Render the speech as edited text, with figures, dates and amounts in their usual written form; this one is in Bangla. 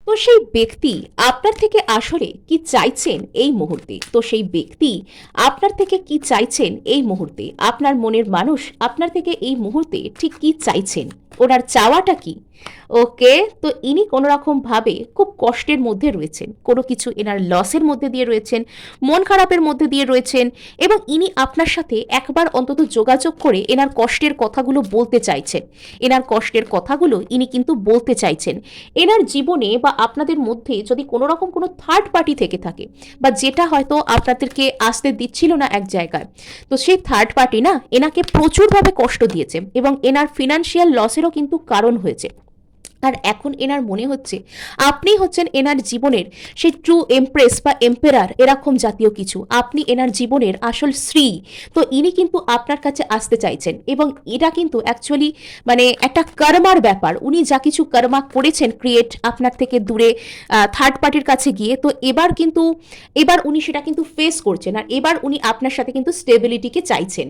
তো সেই ব্যক্তি আপনার থেকে আসলে কি চাইছেন এই মুহূর্তে, তো সেই ব্যক্তি আপনার থেকে কি চাইছেন এই মুহূর্তে, আপনার মনের মানুষ আপনার থেকে এই মুহূর্তে ঠিক কি চাইছেন, ওনার চাওয়াটা কি? ওকে, তো ইনি কোনো রকম ভাবে খুব কষ্টের মধ্যে রয়েছেন, কোনো কিছু এনার লসের মধ্যে দিয়ে রয়েছেন, মন খারাপের মধ্যে দিয়ে রয়েছেন, এবং ইনি আপনার সাথে একবার অন্তত যোগাযোগ করে এনার কষ্টের কথাগুলো বলতে চাইছেন। এনার কষ্টের কথাগুলো ইনি কিন্তু বলতে চাইছেন। এনার জীবনে বা আপনাদের মধ্যে যদি কোনো রকম কোনো থার্ড পার্টি থেকে থাকে, বা যেটা হয়তো আপনাদেরকে আসতে দিচ্ছিল না এক জায়গায়, তো সেই থার্ড পার্টি না এনাকে প্রচুরভাবে কষ্ট দিয়েছে এবং এনার ফিনান্সিয়াল লসেরও কিন্তু কারণ হয়েছে। আর এখন এনার মনে হচ্ছে আপনি হচ্ছেন এনার জীবনের সেই ট্রু এমপ্রেস বা এম্পেরার, এরকম জাতীয় কিছু, আপনি এনার জীবনের আসল শ্রী। তো ইনি কিন্তু আপনার কাছে আসতে চাইছেন, এবং এটা কিন্তু অ্যাকচুয়ালি মানে একটা কর্মার ব্যাপার। উনি যা কিছু কর্মা করেছেন ক্রিয়েট আপনার থেকে দূরে থার্ড পার্টির কাছে গিয়ে, তো এবার উনি সেটা কিন্তু ফেস করছেন, আর এবার উনি আপনার সাথে কিন্তু স্টেবিলিটিকে চাইছেন।